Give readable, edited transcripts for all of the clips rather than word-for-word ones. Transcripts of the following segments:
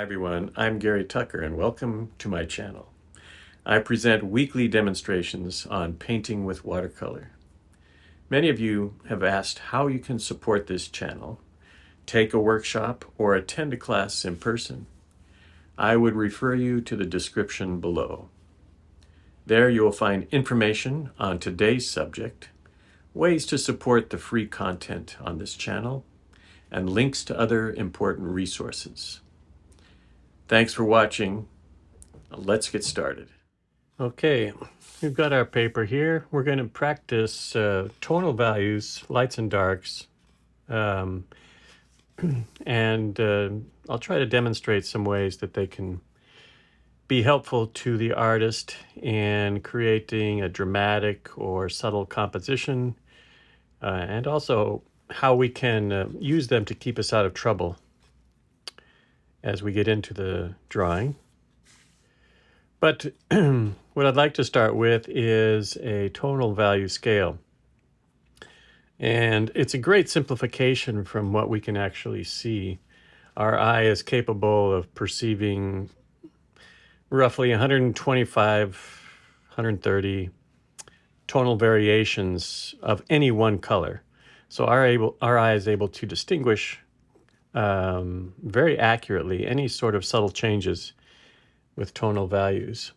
everyone, I'm Gary Tucker and welcome to my channel. I present weekly demonstrations on painting with watercolor. Many of you have asked how you can support this channel, take a workshop, or attend a class in person. I would refer you to the description below. There you will find information on today's subject, ways to support the free content on this channel, and links to other important resources. Thanks for watching. Let's get started. Okay, we've got our paper here. We're going to practice tonal values, lights and darks, and I'll try to demonstrate some ways that they can be helpful to the artist in creating a dramatic or subtle composition, and also how we can use them to keep us out of trouble as we get into the drawing. But what I'd like to start with is a tonal value scale. And it's a great simplification from what we can actually see. Our eye is capable of perceiving roughly 125, 130 tonal variations of any one color. So our eye is able to distinguish very accurately any sort of subtle changes with tonal values.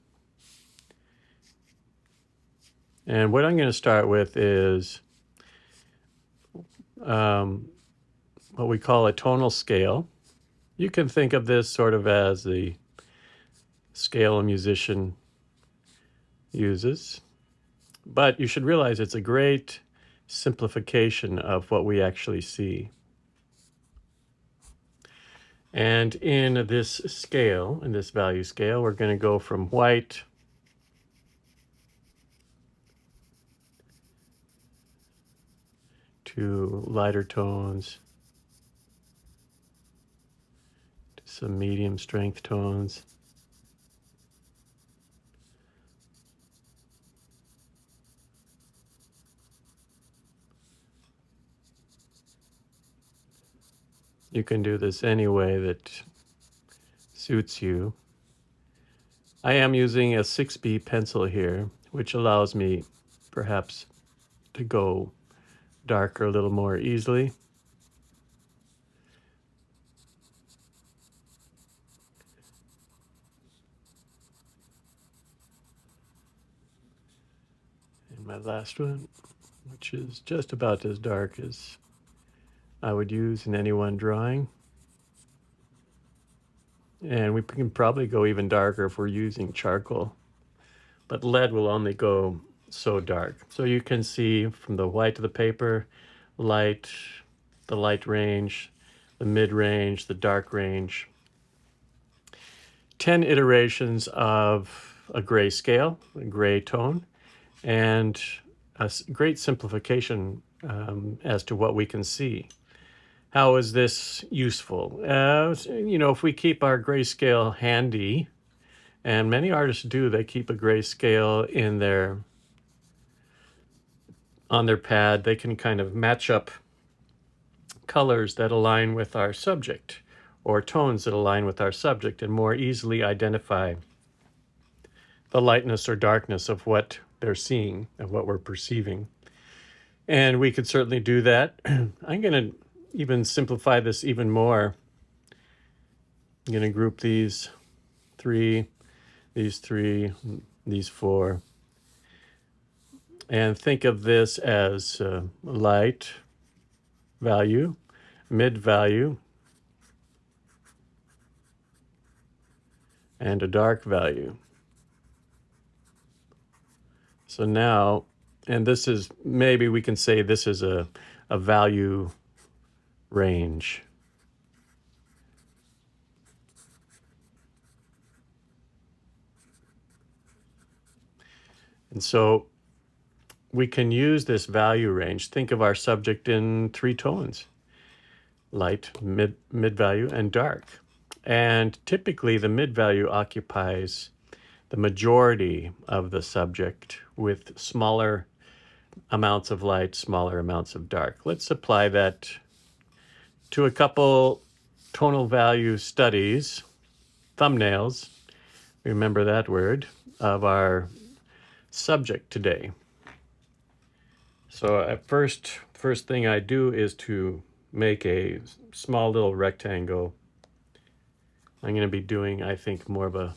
And what I'm going to start with is what we call a tonal scale. You can think of this sort of as the scale a musician uses, but you should realize it's a great simplification of what we actually see. And in this scale, in this value scale, we're going to go from white to lighter tones, to some medium strength tones. You can do this any way that suits you. I am using a 6B pencil here, which allows me perhaps to go darker a little more easily. And my last one, which is just about as dark as I would use in any one drawing. And we can probably go even darker if we're using charcoal, but lead will only go so dark. So you can see from the white of the paper, light, the light range, the mid range, the dark range. 10 iterations of a grayscale, a gray tone, and a great simplification as to what we can see. How is this useful? If we keep our grayscale handy, and many artists do, they keep a grayscale on their pad. They can kind of match up colors that align with our subject or tones that align with our subject and more easily identify the lightness or darkness of what they're seeing, of what we're perceiving. And we could certainly do that. I'm going to even simplify this even more. I'm going to group these three, these four, and think of this as light value, mid value, and a dark value. So now, and this is, maybe we can say this is a value range. And so we can use this value range. Think of our subject in 3 tones: light, mid value, and dark. And typically the mid value occupies the majority of the subject with smaller amounts of light, smaller amounts of dark. Let's apply that to a couple tonal value studies thumbnails, remember that word, of our subject today. So at first thing I do is to make a small little rectangle. I'm going to be doing, I think, more of a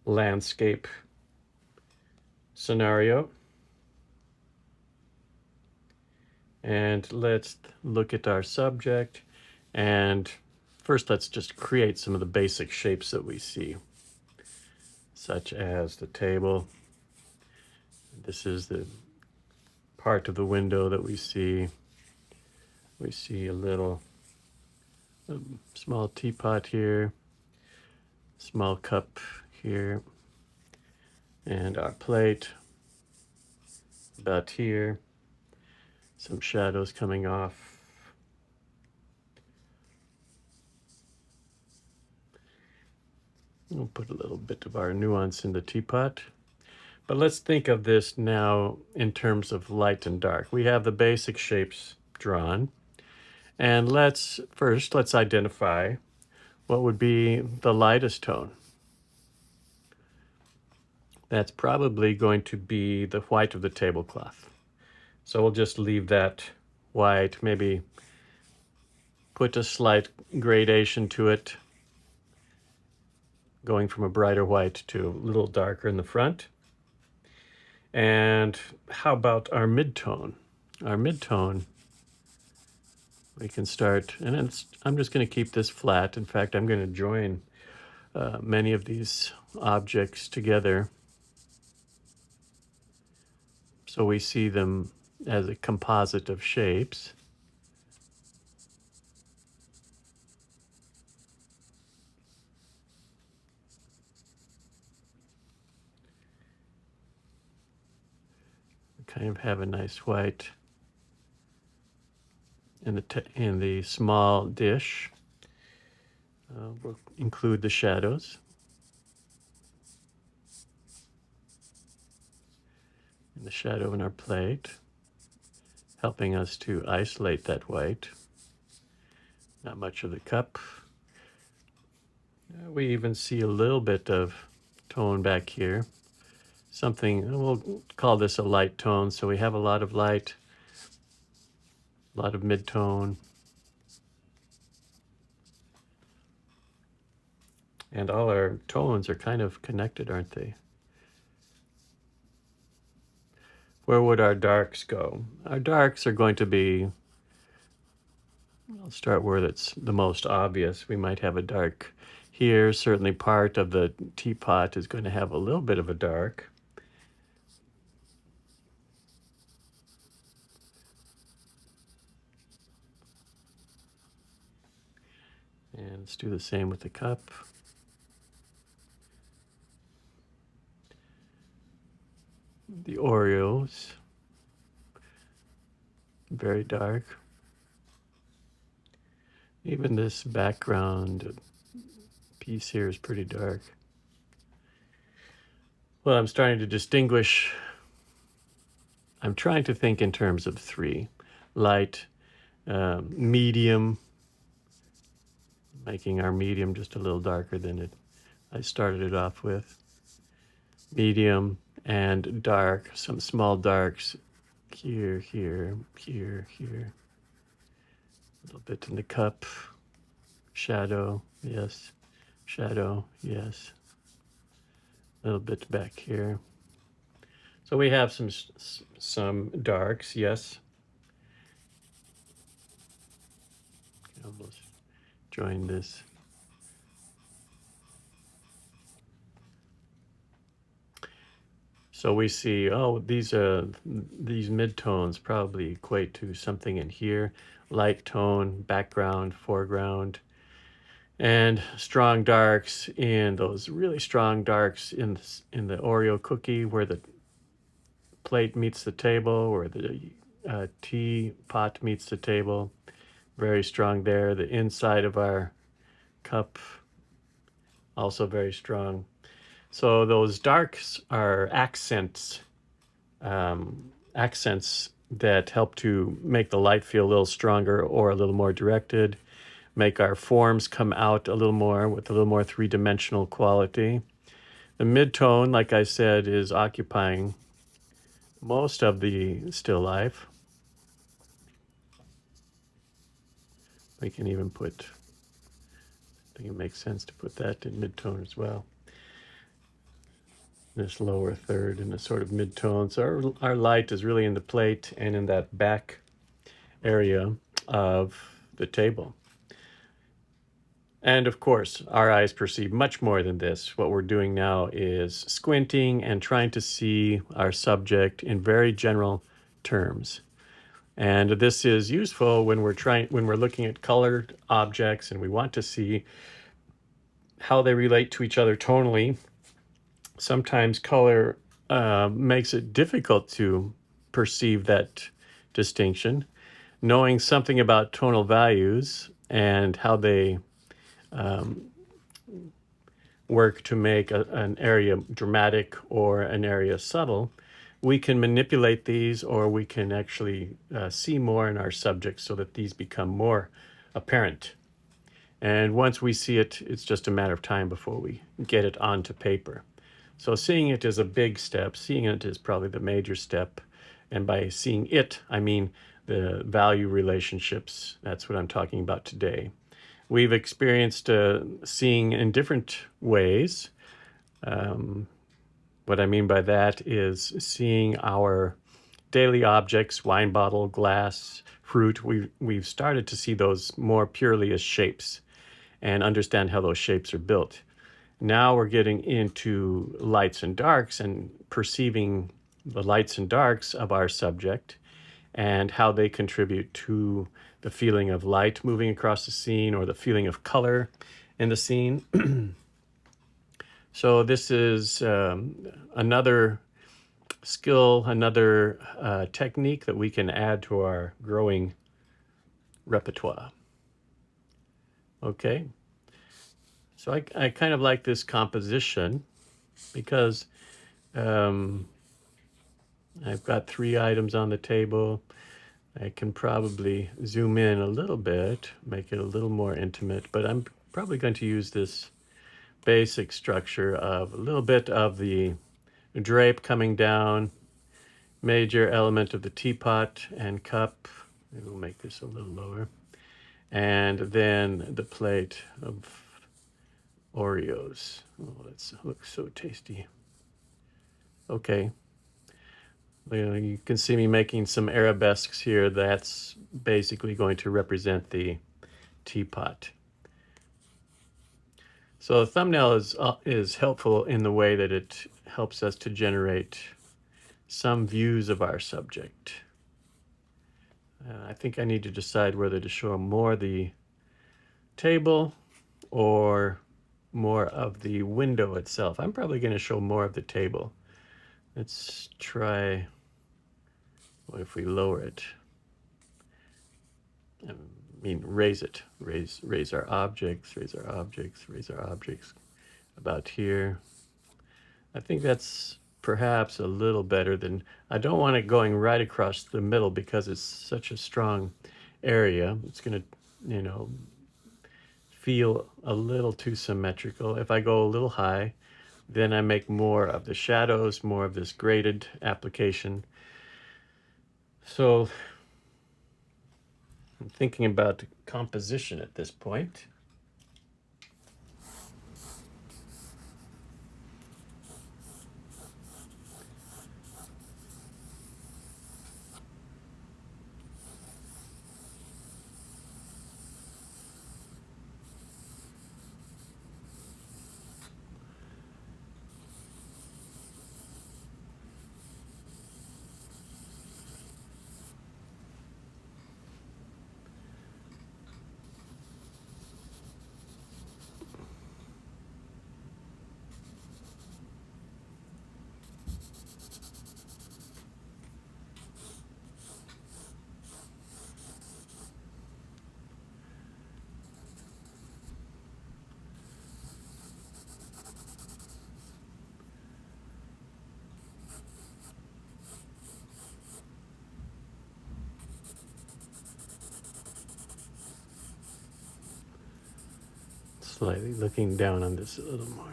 landscape scenario. And let's look at our subject. And first, let's just create some of the basic shapes that we see, such as the table. This is the part of the window that we see. We see a small teapot here, small cup here, and our plate about here. Some shadows coming off. We'll put a little bit of our nuance in the teapot. But let's think of this now in terms of light and dark. We have the basic shapes drawn. And let's identify what would be the lightest tone. That's probably going to be the white of the tablecloth. So we'll just leave that white, maybe put a slight gradation to it, going from a brighter white to a little darker in the front. And how about our midtone? Our midtone, we can start, and I'm just going to keep this flat. In fact, I'm going to join many of these objects together so we see them as a composite of shapes. We kind of have a nice white in the small dish. We'll include the shadows. And the shadow in our plate, helping us to isolate that white. Not much of the cup. We even see a little bit of tone back here. Something, we'll call this a light tone, so we have a lot of light, a lot of mid-tone. And all our tones are kind of connected, aren't they? Where would our darks go? Our darks are going to be, I'll start where it's the most obvious. We might have a dark here. Certainly part of the teapot is going to have a little bit of a dark. And let's do the same with the cup. The Oreos, very dark. Even this background piece here is pretty dark. Well, I'm starting to distinguish. I'm trying to think in terms of three: light, medium, making our medium just a little darker than I started it off with. Medium and dark, some small darks here, here, here, here. A little bit in the cup. Shadow, yes. Shadow, yes. A little bit back here. So we have some darks, yes. Almost join this. So we see, oh, these midtones probably equate to something in here. Light tone, background, foreground, and strong darks in those really strong darks in the Oreo cookie where the plate meets the table, where the teapot meets the table. Very strong there. The inside of our cup, also very strong. So those darks are accents that help to make the light feel a little stronger or a little more directed. make our forms come out a little more with a little more three-dimensional quality. The mid-tone, like I said, is occupying most of the still life. We can even put, I think it makes sense to put that in mid-tone as well. This lower third in a sort of mid-tone. So our light is really in the plate and in that back area of the table. And of course, our eyes perceive much more than this. What we're doing now is squinting and trying to see our subject in very general terms. And this is useful when we're looking at colored objects and we want to see how they relate to each other tonally. Sometimes color makes it difficult to perceive that distinction. Knowing something about tonal values and how they work to make an area dramatic or an area subtle, we can manipulate these, or we can actually see more in our subjects so that these become more apparent. And once we see it, it's just a matter of time before we get it onto paper. So seeing it is a big step. Seeing it is probably the major step. And by seeing it, I mean the value relationships. That's what I'm talking about today. We've experienced seeing in different ways. What I mean by that is seeing our daily objects, wine bottle, glass, fruit. We've started to see those more purely as shapes and understand how those shapes are built. Now we're getting into lights and darks and perceiving the lights and darks of our subject and how they contribute to the feeling of light moving across the scene or the feeling of color in the scene. So this is another skill, another technique that we can add to our growing repertoire. Okay. So I kind of like this composition because I've got 3 items on the table. I can probably zoom in a little bit, make it a little more intimate, but I'm probably going to use this basic structure of a little bit of the drape coming down, major element of the teapot and cup. Maybe we'll make this a little lower. And then the plate of Oreos. Oh, that looks so tasty. Okay. You can see me making some arabesques here. That's basically going to represent the teapot. So the thumbnail is helpful in the way that it helps us to generate some views of our subject. I think I need to decide whether to show more the table or more of the window itself. I'm probably going to show more of the table. Let's try, what if we lower it? I mean, raise it. Raise our objects, raise our objects, raise our objects about here. I think that's perhaps a little better than, I don't want it going right across the middle because it's such a strong area. It's going to, feel a little too symmetrical. If I go a little high, then I make more of the shadows, more of this graded application. So I'm thinking about composition at this point. slightly, looking down on this a little more.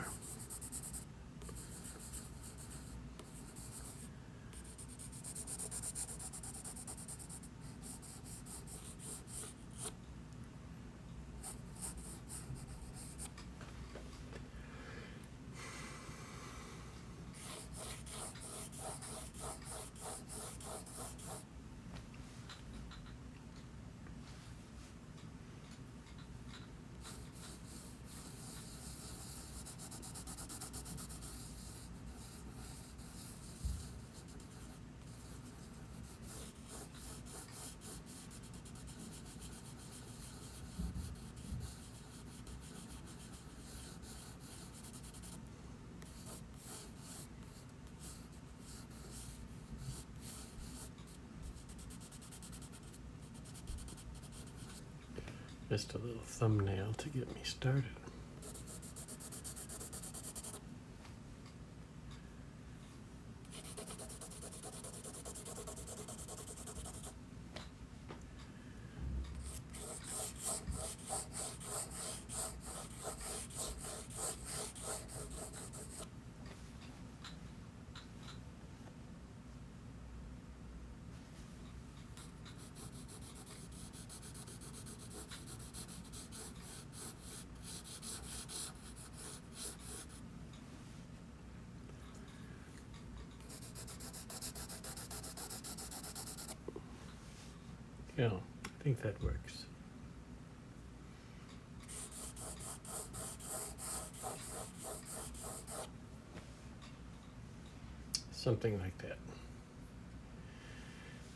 Just a little thumbnail to get me started. Yeah, I think that works. Something like that.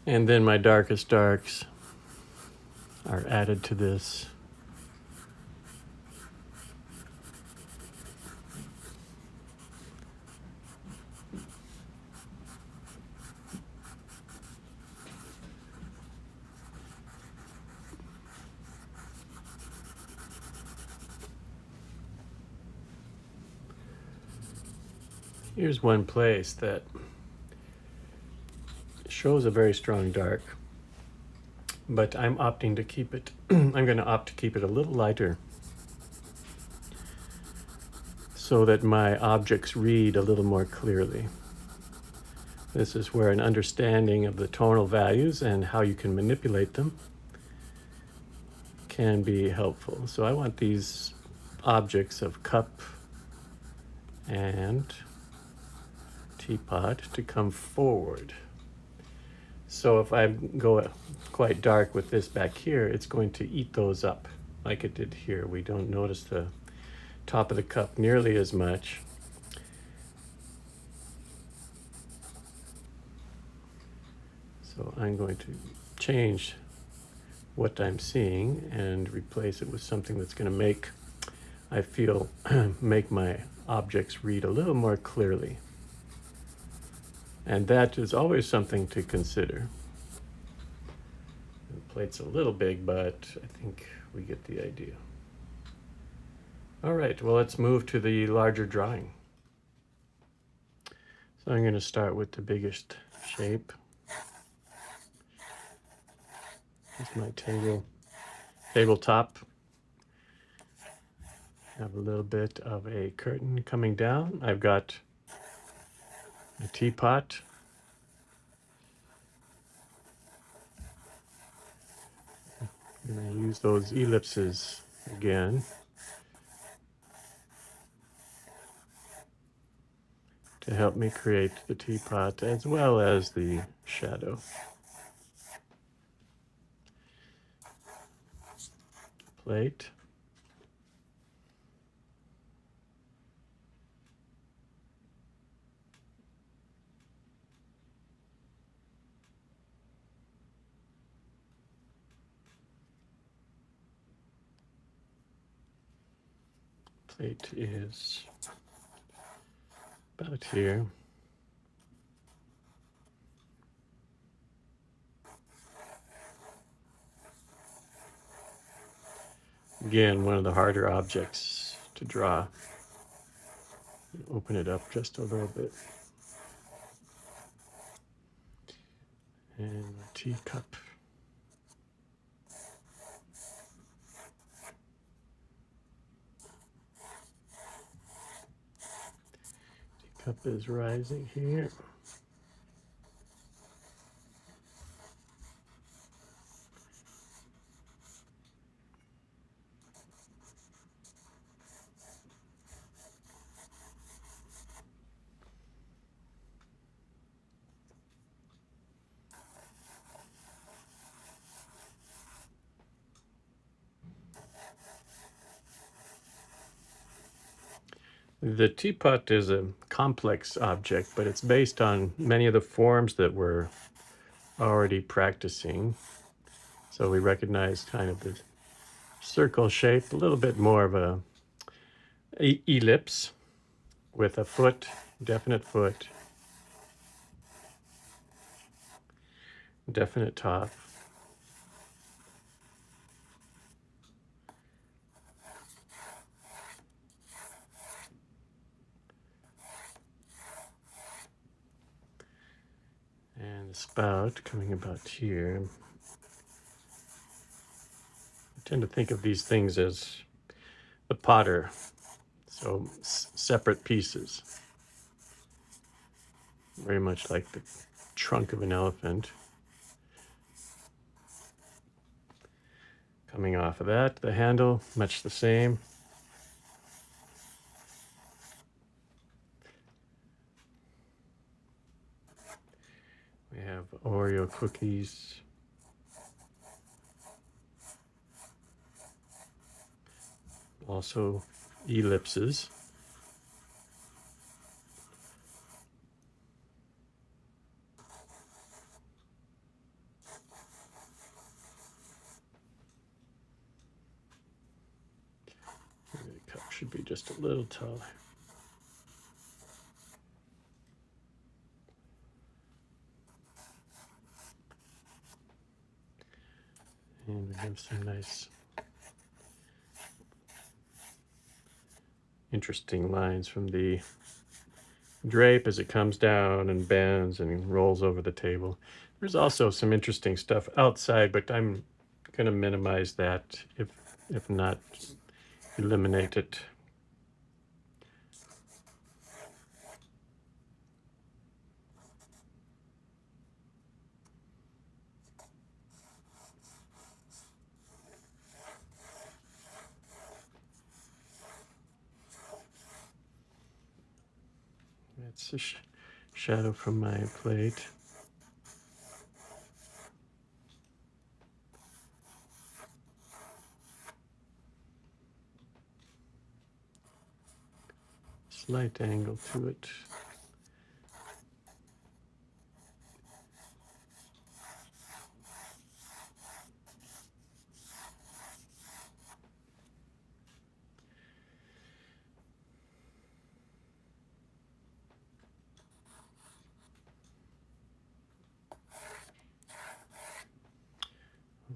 And then my darkest darks are added to this. Here's one place that shows a very strong dark, but I'm opting to keep it, I'm going to opt to keep it a little lighter so that my objects read a little more clearly. This is where an understanding of the tonal values and how you can manipulate them can be helpful. So I want these objects of cup and teapot to come forward. So if I go quite dark with this back here, it's going to eat those up like it did here. We don't notice the top of the cup nearly as much. So I'm going to change what I'm seeing and replace it with something that's going to make, I feel, make my objects read a little more clearly. And that is always something to consider. The plate's a little big, but I think we get the idea. All right, well, let's move to the larger drawing. So I'm going to start with the biggest shape. Here's my tabletop. Have a little bit of a curtain coming down. I've got a teapot. I'm going to use those ellipses again to help me create the teapot as well as the shadow. Plate. Plate is about here. Again, one of the harder objects to draw. Open it up just a little bit. And my teacup. Cup is rising here. The teapot is a complex object, but it's based on many of the forms that we're already practicing. So we recognize kind of the circle shape, a little bit more of a ellipse with a foot, definite foot, definite top. And the spout coming about here. I tend to think of these things as the potter, so separate pieces. Very much like the trunk of an elephant. Coming off of that, the handle, much the same. We have Oreo cookies. Also ellipses. The cup should be just a little taller. And we have some nice, interesting lines from the drape as it comes down and bends and rolls over the table. There's also some interesting stuff outside, but I'm going to minimize that, if not eliminate it. It's a shadow from my plate. Slight angle to it.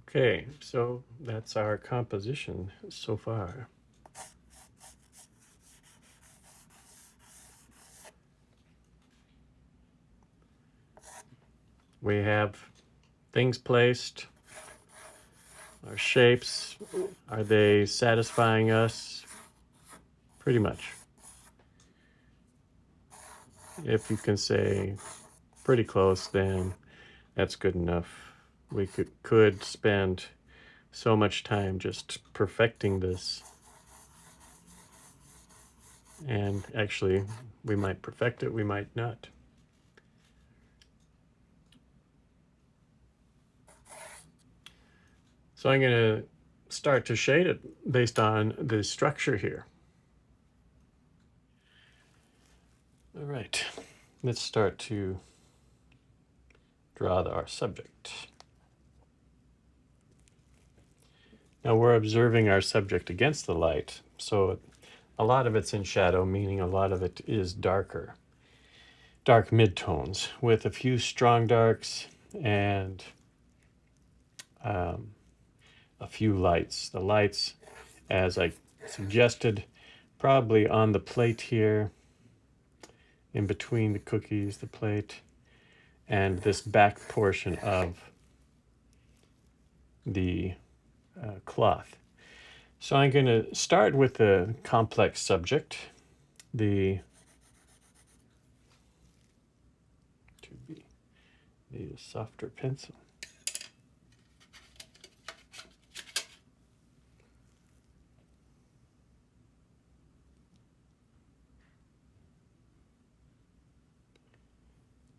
Okay, so that's our composition so far. We have things placed, our shapes. Are they satisfying us? Pretty much. If you can say pretty close, then that's good enough. We could spend so much time just perfecting this. And actually, we might perfect it, we might not. So I'm going to start to shade it based on the structure here. All right, let's start to draw our subject. Now we're observing our subject against the light, so a lot of it's in shadow, meaning a lot of it is darker. Dark midtones with a few strong darks and a few lights. The lights, as I suggested, probably on the plate here, in between the cookies, the plate, and this back portion of the cloth. So I'm going to start with the complex subject, the Maybe need a softer pencil.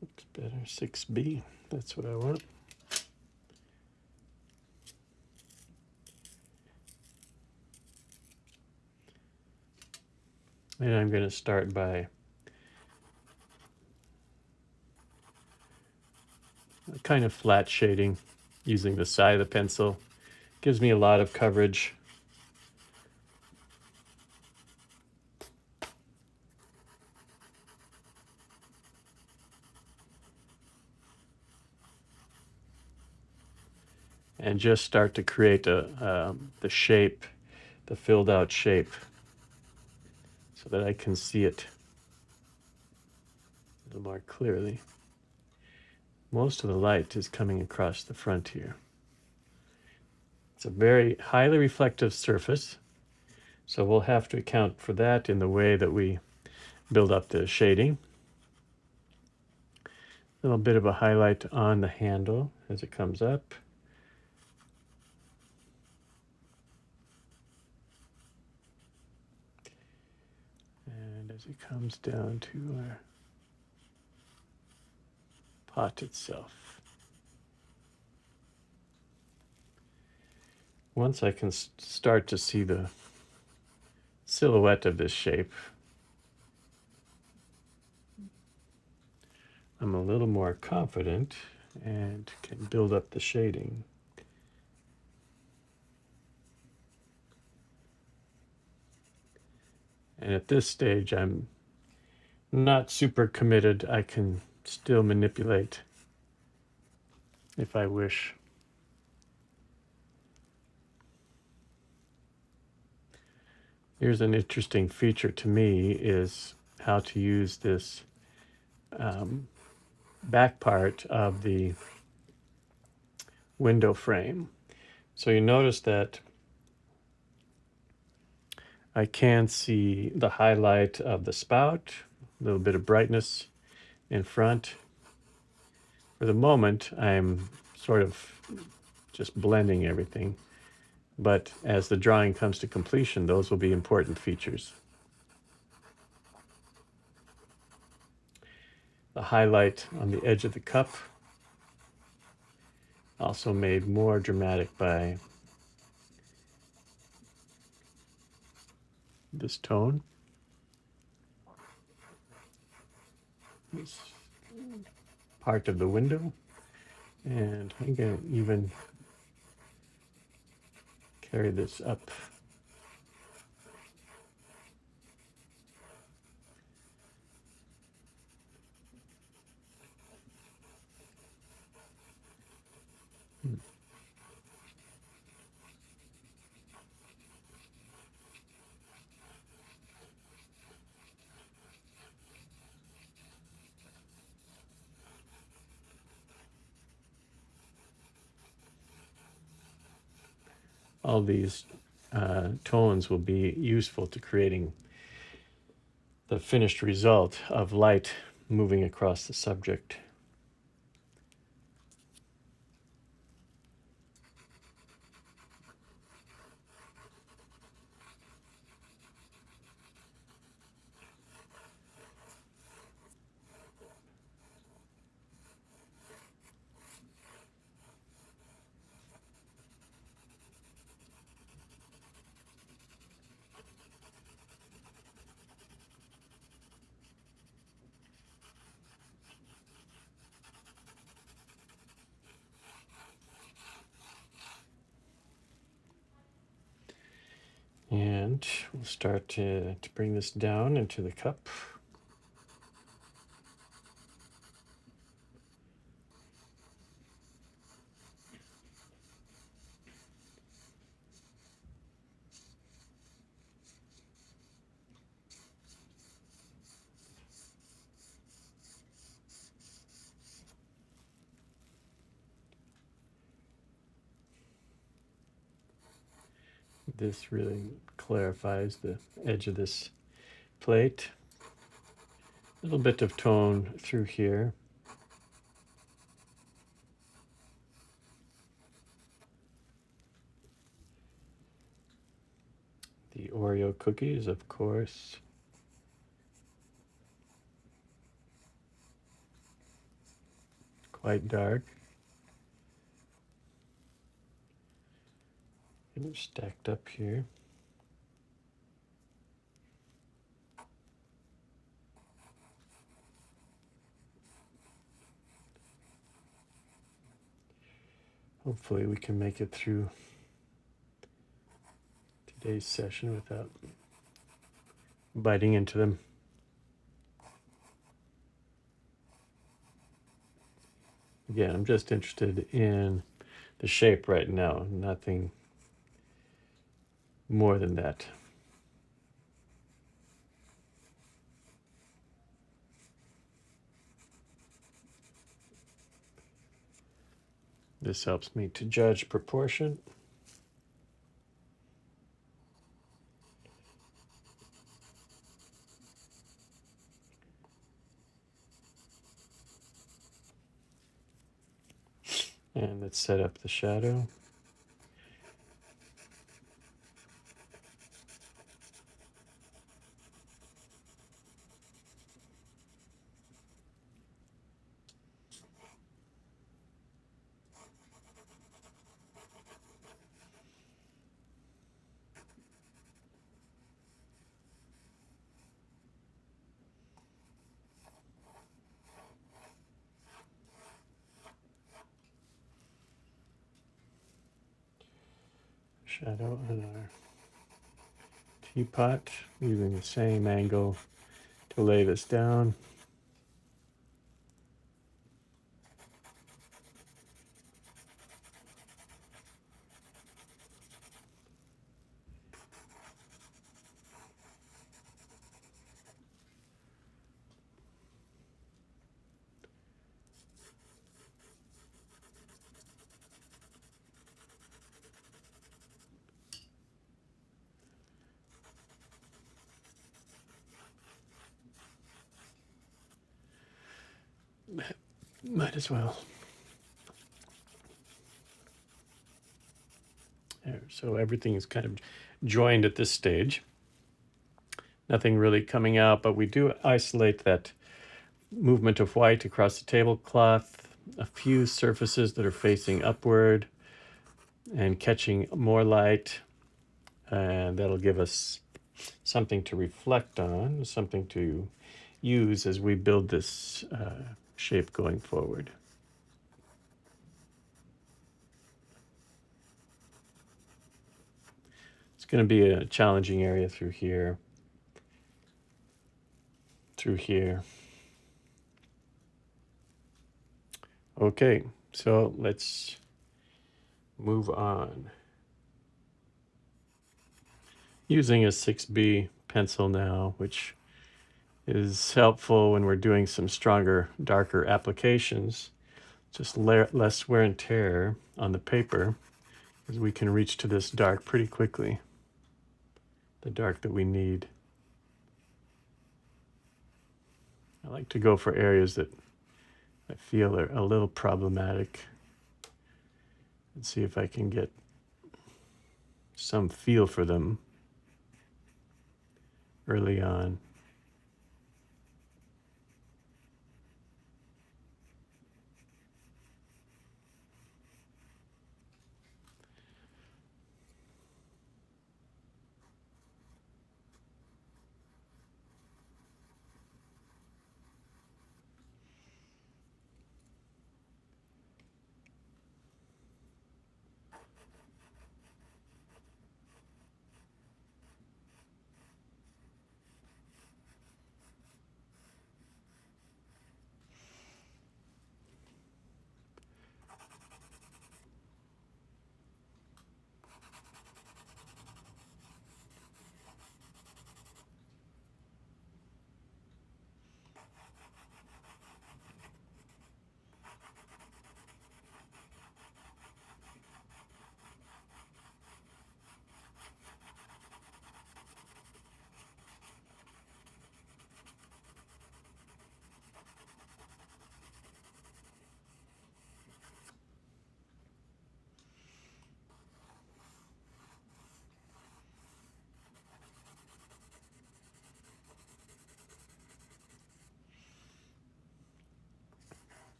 Looks better, 6B. That's what I want. And I'm going to start by kind of flat shading using the side of the pencil. Gives me a lot of coverage. And just start to create the shape, the filled out shape, so that I can see it a little more clearly. Most of the light is coming across the front here. It's a very highly reflective surface, so we'll have to account for that in the way that we build up the shading. A little bit of a highlight on the handle as it comes up. And as it comes down to our pot itself. Once I can start to see the silhouette of this shape, I'm a little more confident and can build up the shading. And at this stage, I'm not super committed. I can still manipulate if I wish. Here's an interesting feature to me is how to use this back part of the window frame. So you notice that I can see the highlight of the spout, a little bit of brightness in front. For the moment, I'm sort of just blending everything. But as the drawing comes to completion, those will be important features. The highlight on the edge of the cup, also made more dramatic by this tone. This part of the window. And I'm going to even carry this up. All these tones will be useful to creating the finished result of light moving across the subject. And we'll start to bring this down into the cup. This really clarifies the edge of this plate. A little bit of tone through here. Oreo cookies, of course. Quite dark. And they're stacked up here. Hopefully we can make it through today's session without biting into them. Again, I'm just interested in the shape right now, nothing more than that. This helps me to judge proportion. And let's set up the shadow. Shadow on our teapot, using the same angle to lay this down. Might as well. There, so everything is kind of joined at this stage. Nothing really coming out, but we do isolate that movement of white across the tablecloth, a few surfaces that are facing upward and catching more light, and that'll give us something to reflect on, something to use as we build this shape going forward. It's going to be a challenging area through here, through here. Okay, so let's move on. Using a 6B pencil now, which is helpful when we're doing some stronger, darker applications. Just less wear and tear on the paper, as we can reach to this dark pretty quickly, the dark that we need. I like to go for areas that I feel are a little problematic and see if I can get some feel for them early on.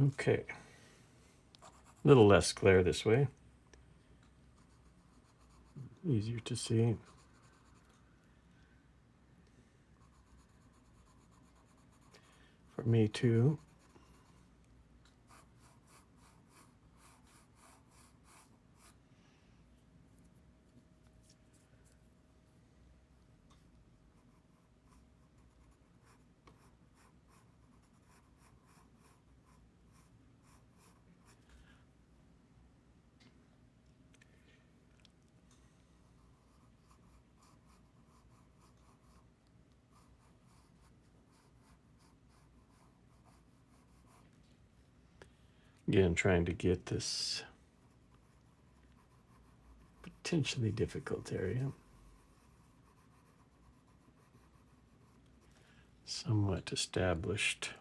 Okay, a little less glare this way. Easier to see. For me too. Again, trying to get this potentially difficult area somewhat established.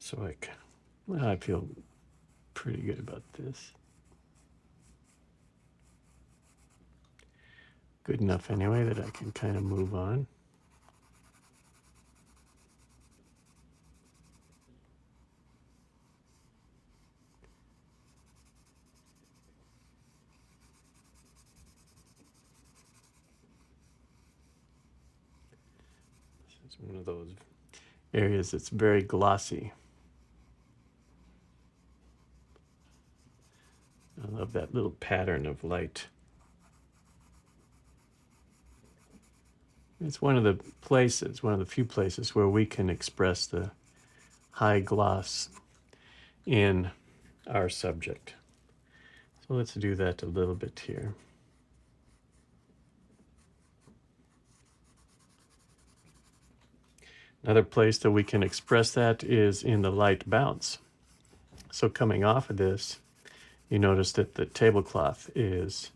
So I feel pretty good about this. Good enough anyway that I can kind of move on. This is one of those areas that's very glossy. I love that little pattern of light. It's one of the few places where we can express the high gloss in our subject. So let's do that a little bit here. Another place that we can express that is in the light bounce. So coming off of this, you notice that the tablecloth is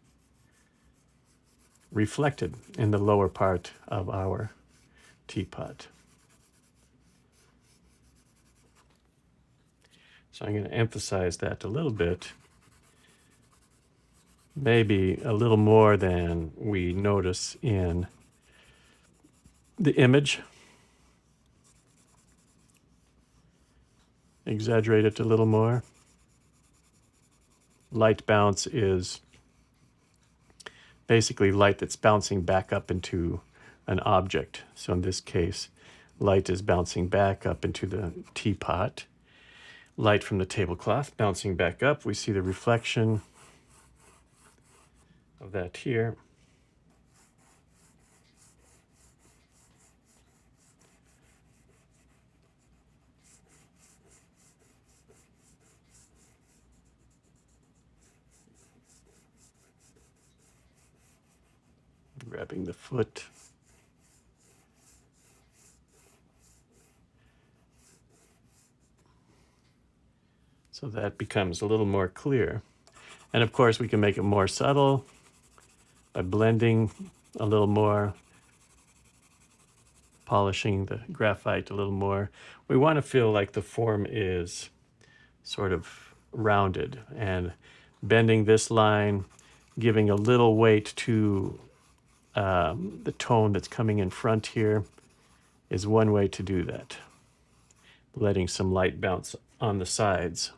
reflected in the lower part of our teapot. So I'm going to emphasize that a little bit, maybe a little more than we notice in the image. Exaggerate it a little more. Light bounce is basically light that's bouncing back up into an object. So in this case, light is bouncing back up into the teapot. Light from the tablecloth bouncing back up. We see the reflection of that here. Grabbing the foot. So that becomes a little more clear. And of course, we can make it more subtle by blending a little more, polishing the graphite a little more. We want to feel like the form is sort of rounded, and bending this line, giving a little weight to the tone that's coming in front here is one way to do that. Letting some light bounce on the sides.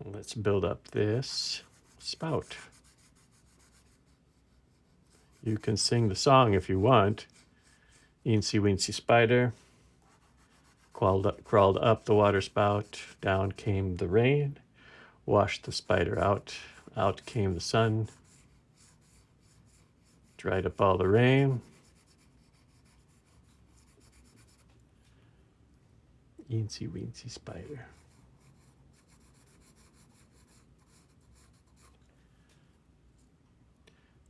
Let's build up this spout. You can sing the song if you want. Eensy weensy spider crawled up the water spout. Down came the rain, washed the spider out. Out came the sun, dried up all the rain. Eensy weensy spider.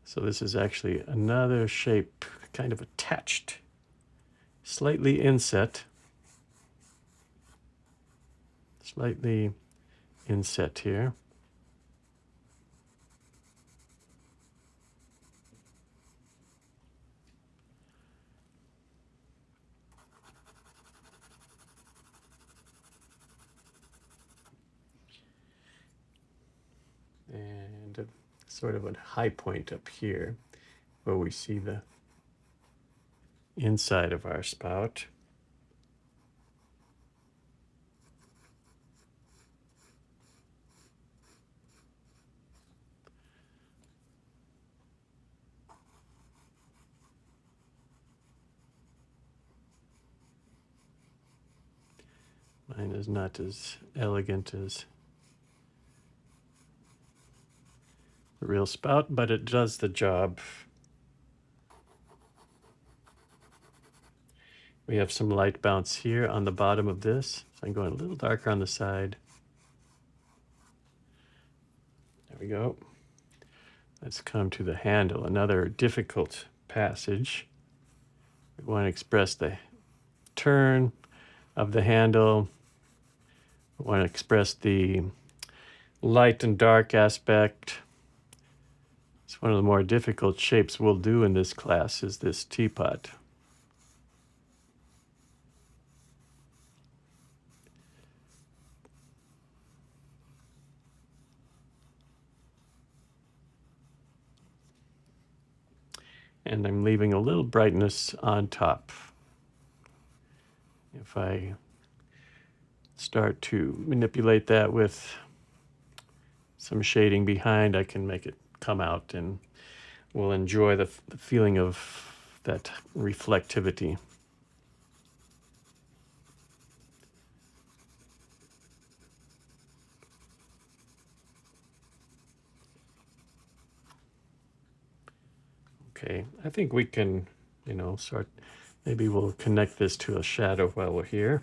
So this is actually another shape, kind of attached, slightly inset. Slightly inset here. And sort of a high point up here where we see the inside of our spout. Mine is not as elegant as the real spout, but it does the job. We have some light bounce here on the bottom of this. So I'm going a little darker on the side. There we go. Let's come to the handle, another difficult passage. We want to express the turn of the handle. We want to express the light and dark aspect. It's one of the more difficult shapes we'll do in this class is this teapot. And I'm leaving a little brightness on top. If I start to manipulate that with some shading behind, I can make it come out and we'll enjoy the feeling of that reflectivity. Okay, I think we can, maybe we'll connect this to a shadow while we're here.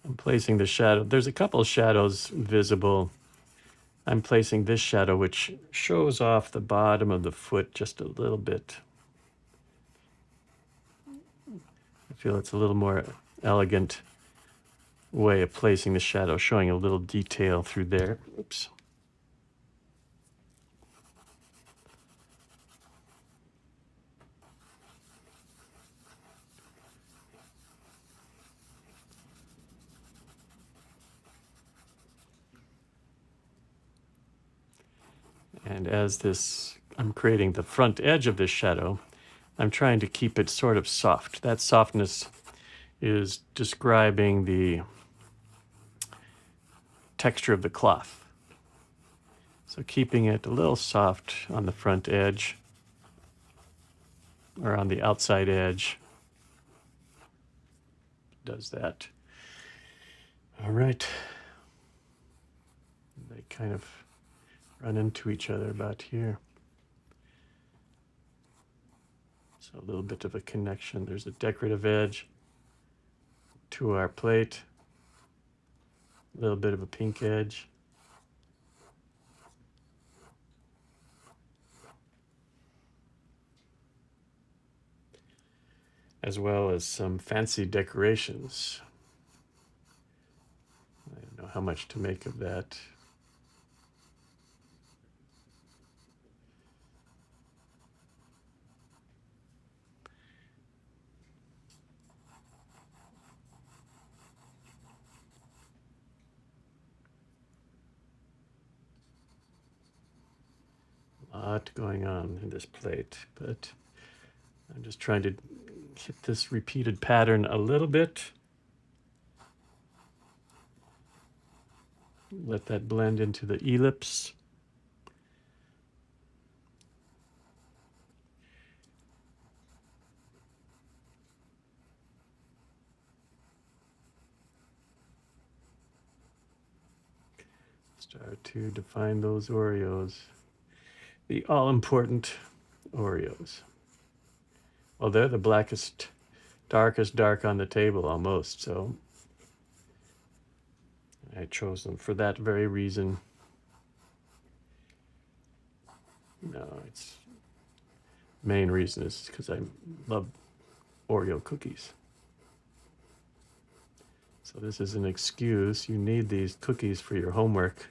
I'm placing the shadow. There's a couple of shadows visible. I'm placing this shadow, which shows off the bottom of the foot just a little bit. I feel it's a little more elegant way of placing the shadow, showing a little detail through there. Oops. And as I'm creating the front edge of this shadow, I'm trying to keep it sort of soft. That softness is describing the texture of the cloth. So keeping it a little soft on the front edge or on the outside edge does that. All right. They kind of run into each other about here. So a little bit of a connection. There's a decorative edge to our plate. A little bit of a pink edge. As well as some fancy decorations. I don't know how much to make of that. A lot going on in this plate, but I'm just trying to hit this repeated pattern a little bit. Let that blend into the ellipse. Start to define those Oreos. The all-important Oreos. Well, they're the blackest, darkest dark on the table almost, so I chose them for that very reason. No, it's main reason is because I love Oreo cookies. So this is an excuse. You need these cookies for your homework.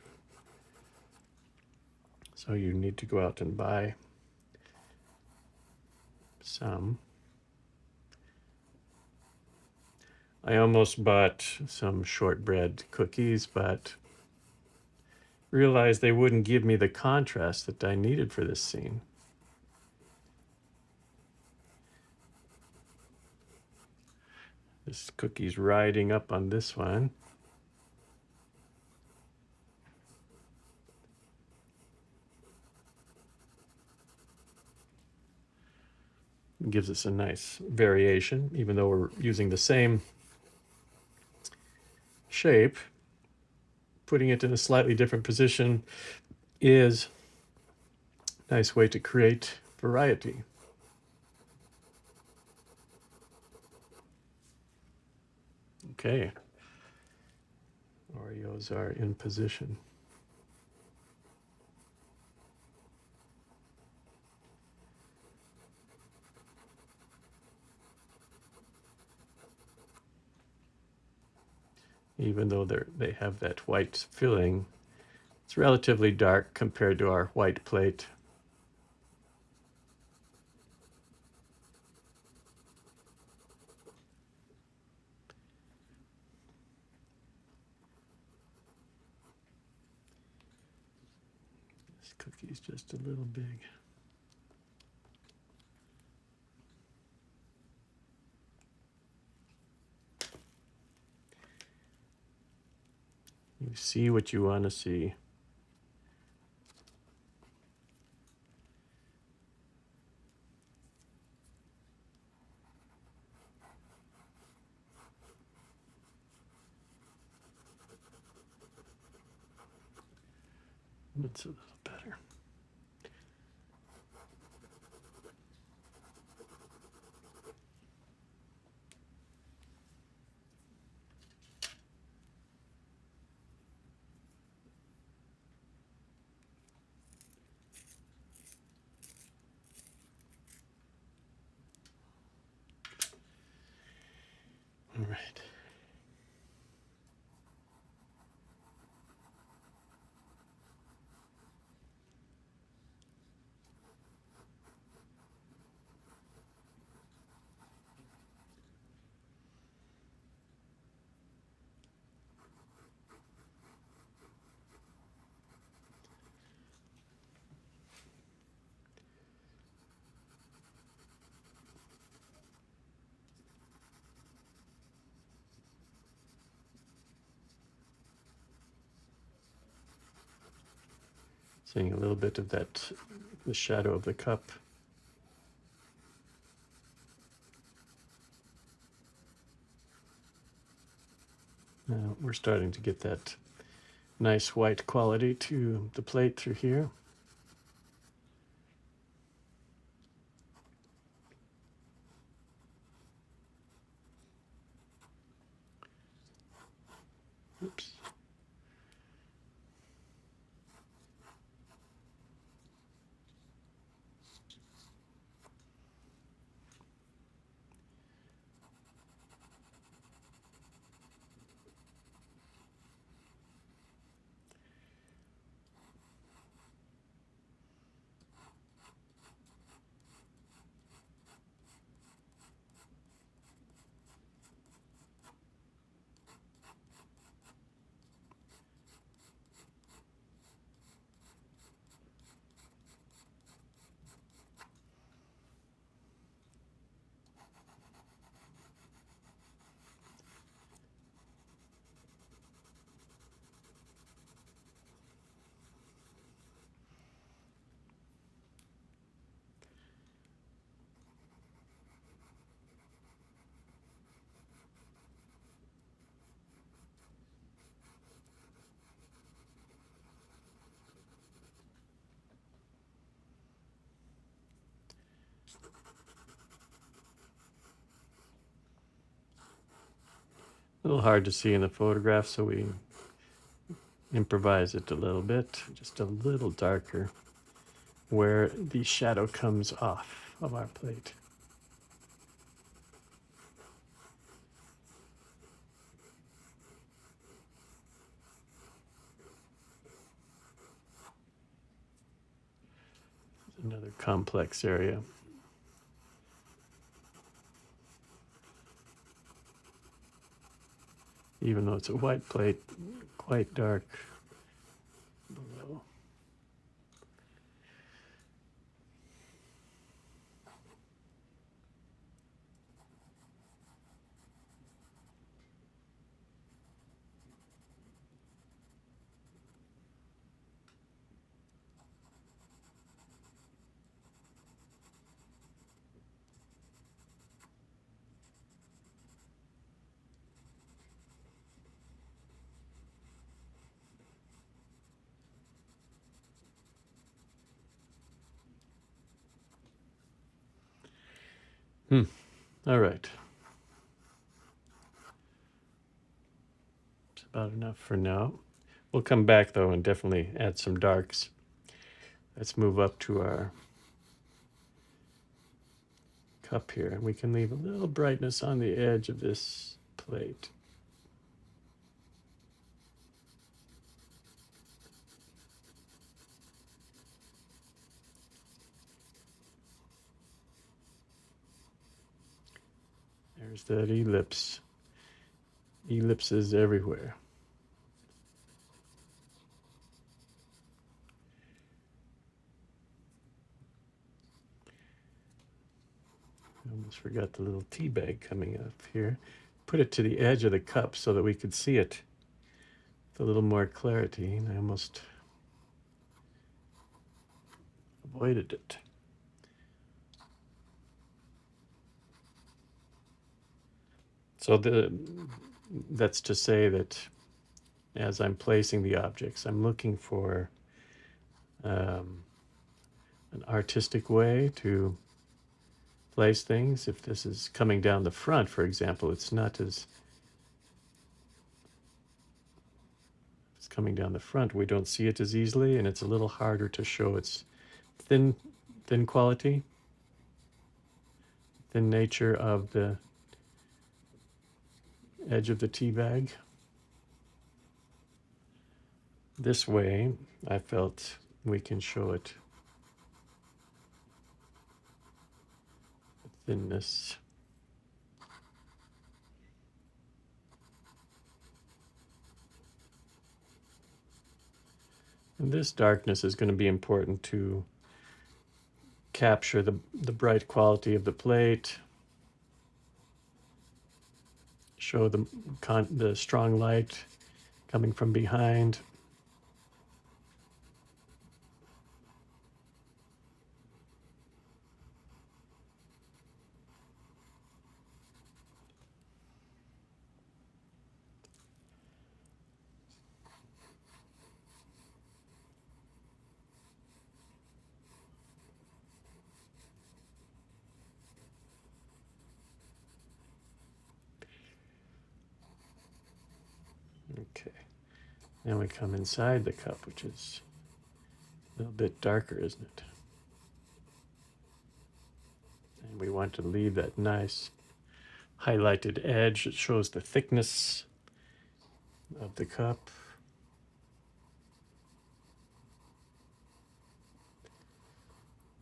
So you need to go out and buy some. I almost bought some shortbread cookies, but realized they wouldn't give me the contrast that I needed for this scene. This cookie's riding up on this one. It gives us a nice variation, even though we're using the same shape. Putting it in a slightly different position is a nice way to create variety. Okay, Oreos are in position. Even though they have that white filling, it's relatively dark compared to our white plate. This cookie's just a little big. You see what you want to see. It's a little better. All right. Seeing a little bit of that, the shadow of the cup. Now we're starting to get that nice white quality to the plate through here. Oops. A little hard to see in the photograph, so we improvise it a little bit, just a little darker where the shadow comes off of our plate. Another complex area. even though it's a white plate, quite dark below. All right. It's about enough for now. We'll come back though and definitely add some darks. Let's move up to our cup here, and we can leave a little brightness on the edge of this plate. There's that ellipse. Ellipses everywhere. I almost forgot the little tea bag coming up here. Put it to the edge of the cup so that we could see it with a little more clarity, and I almost avoided it. So that's to say that as I'm placing the objects, I'm looking for an artistic way to place things. If this is coming down the front, for example, it's coming down the front, we don't see it as easily, and it's a little harder to show its thin quality, thin nature of the edge of the tea bag. This way, I felt we can show it the thinness. And this darkness is going to be important to capture the bright quality of the plate, show the strong light coming from behind. Okay, now we come inside the cup, which is a little bit darker, isn't it? And we want to leave that nice highlighted edge that shows the thickness of the cup.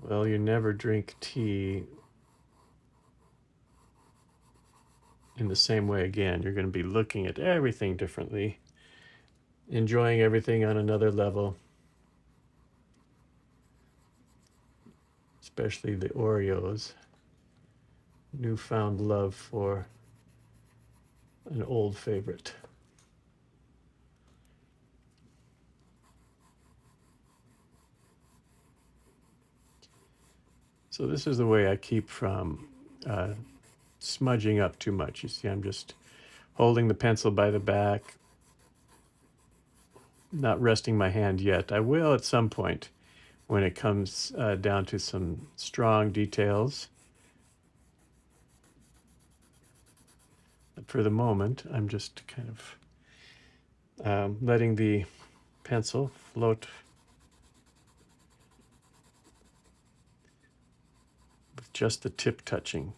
Well, you never drink tea in the same way again. You're going to be looking at everything differently, enjoying everything on another level, especially the Oreos. Newfound love for an old favorite. So this is the way I keep from smudging up too much. You see, I'm just holding the pencil by the back, not resting my hand yet. I will at some point when it comes down to some strong details. But for the moment, I'm just kind of letting the pencil float with just the tip touching.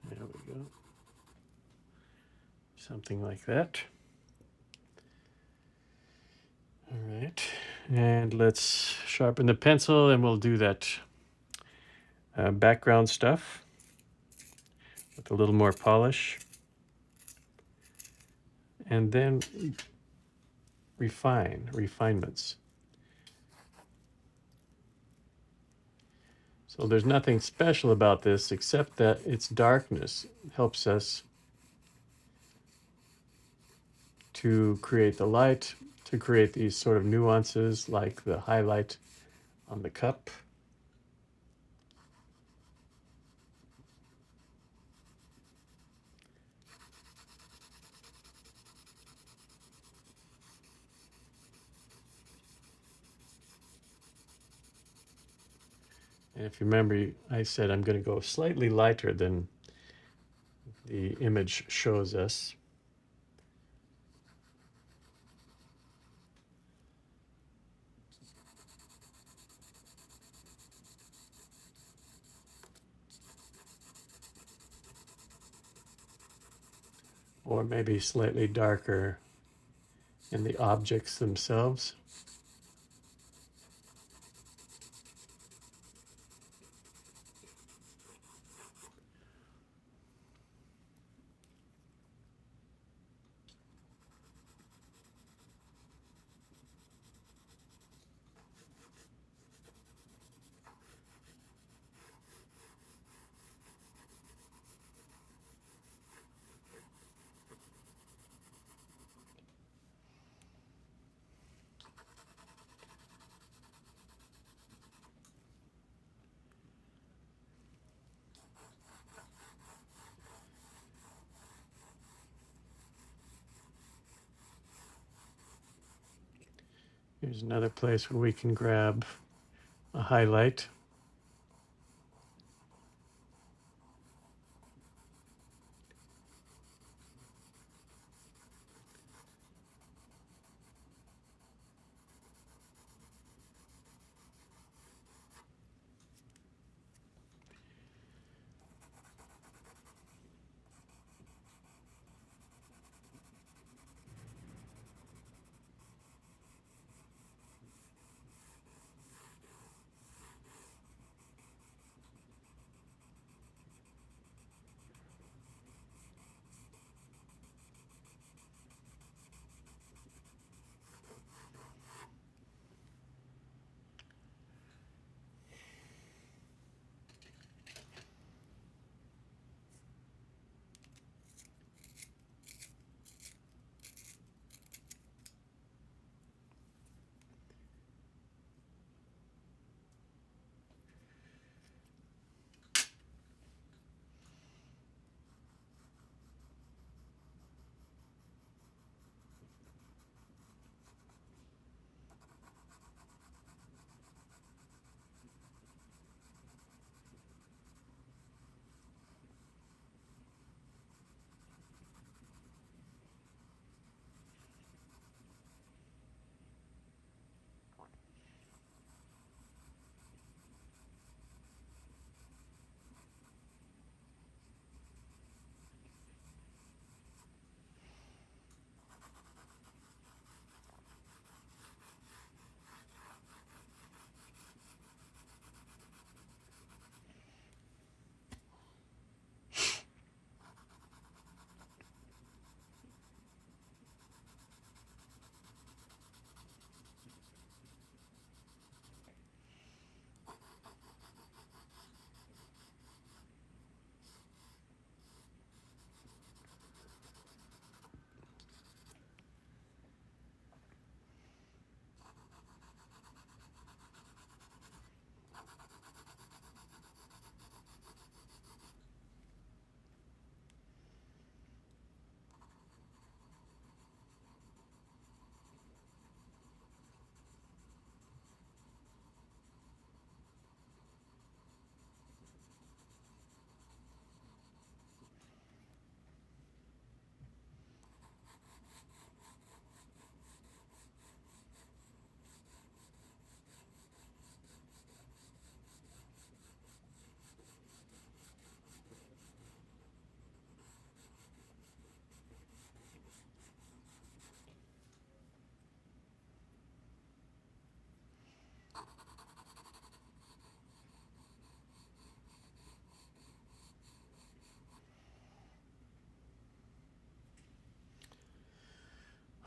There we go. Something like that. All right, and let's sharpen the pencil, and we'll do that background stuff with a little more polish, and then refinements. So there's nothing special about this except that its darkness helps us to create the light, to create these sort of nuances like the highlight on the cup. And if you remember, I said I'm going to go slightly lighter than the image shows us. Or maybe slightly darker in the objects themselves. Here's another place where we can grab a highlight.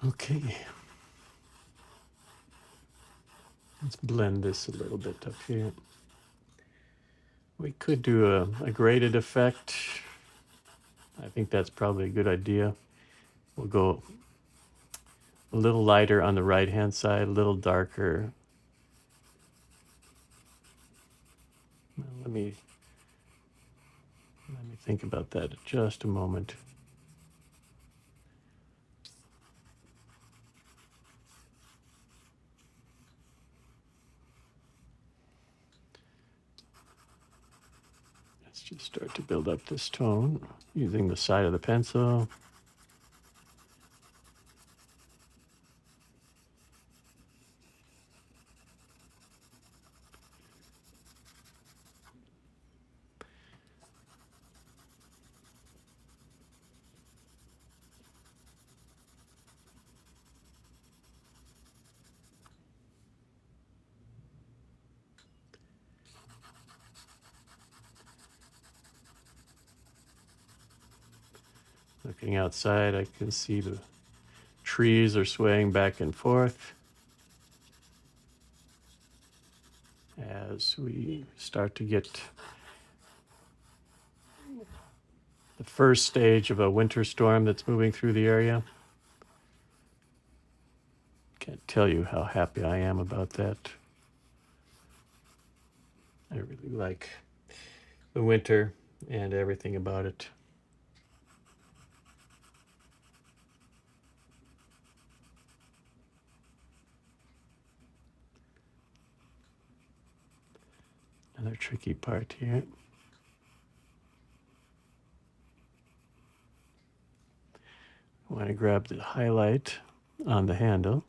Okay, let's blend this a little bit up here. We could do a graded effect. I think that's probably a good idea. We'll go a little lighter on the right-hand side, a little darker. Let me think about that just a moment. Let's just start to build up this tone using the side of the pencil. Looking outside, I can see the trees are swaying back and forth as we start to get the first stage of a winter storm that's moving through the area. Can't tell you how happy I am about that. I really like the winter and everything about it. Another tricky part here. I want to grab the highlight on the handle.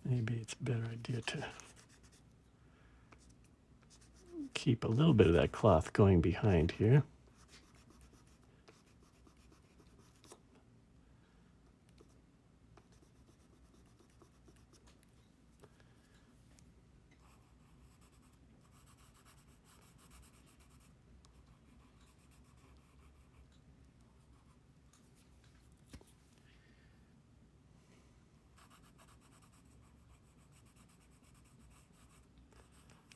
Maybe it's a better idea to keep a little bit of that cloth going behind here.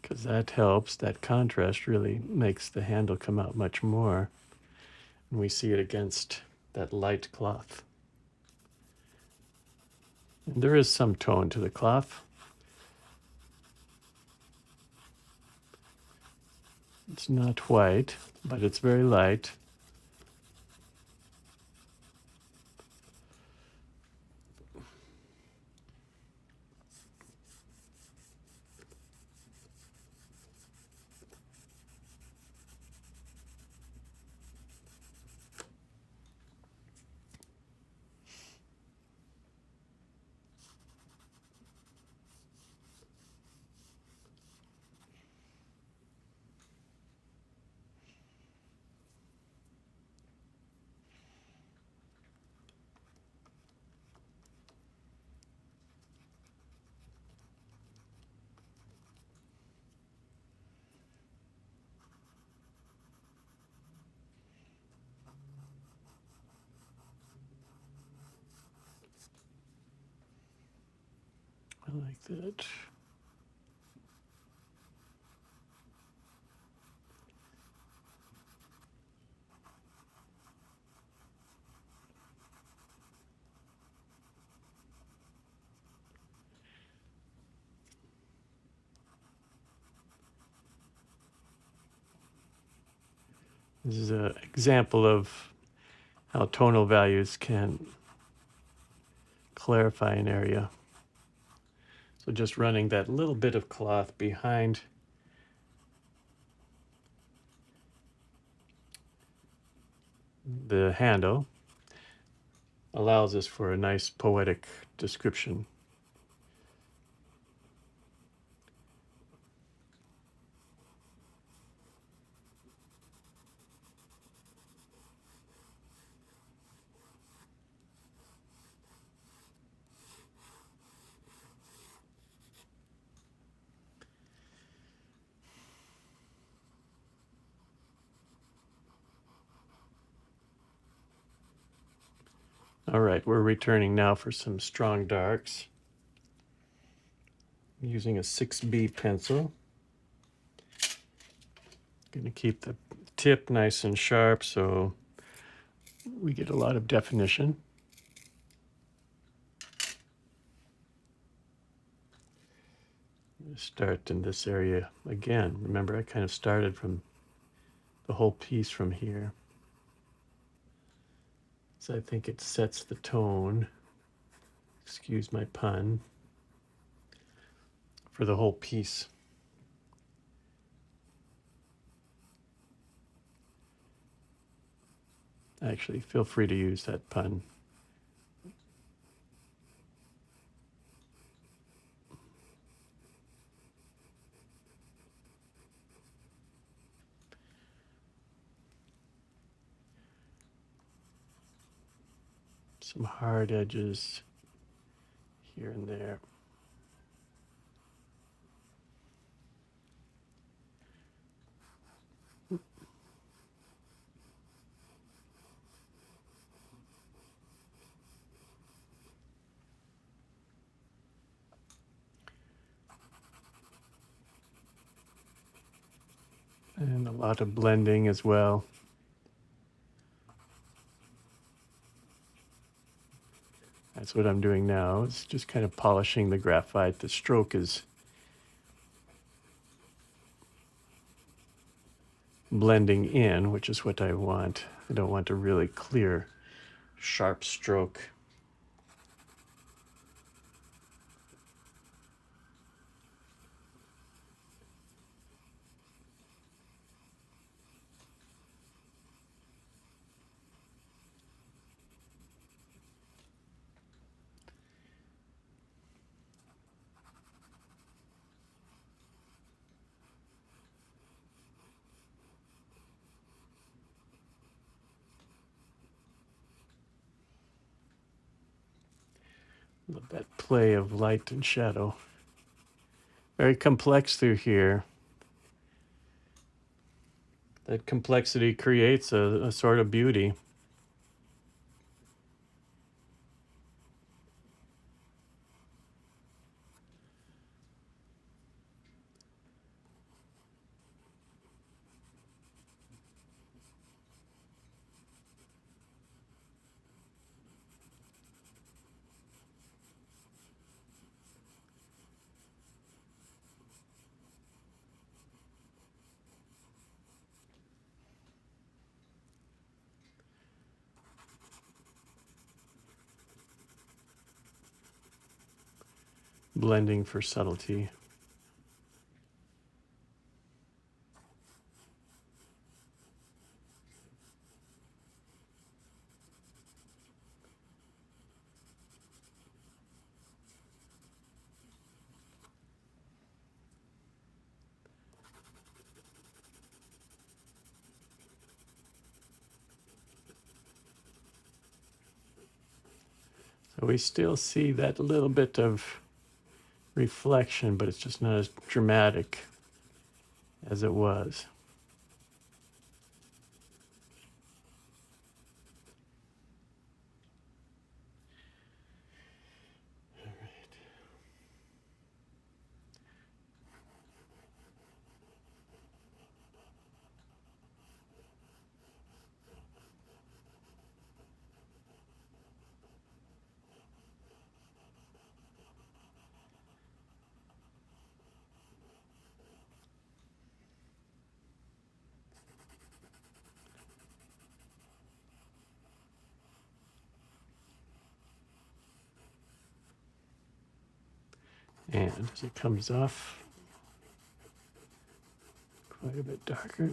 Because that helps, that contrast really makes the handle come out much more. And we see it against that light cloth. And there is some tone to the cloth. It's not white, but it's very light. I like that. This is an example of how tonal values can clarify an area. So just running that little bit of cloth behind the handle allows us for a nice poetic description. All right, we're returning now for some strong darks. I'm using a 6B pencil. Going to keep the tip nice and sharp so we get a lot of definition. Start in this area again. Remember, I kind of started from the whole piece from here. So I think it sets the tone, excuse my pun, for the whole piece. Actually, feel free to use that pun. Some hard edges here and there. And a lot of blending as well. That's what I'm doing now. It's just kind of polishing the graphite. The stroke is blending in, which is what I want. I don't want a really clear, sharp stroke. Love that play of light and shadow. Very complex through here. That complexity creates a sort of beauty. Blending for subtlety. So we still see that little bit of reflection, but it's just not as dramatic as it was. And as it comes off, quite a bit darker.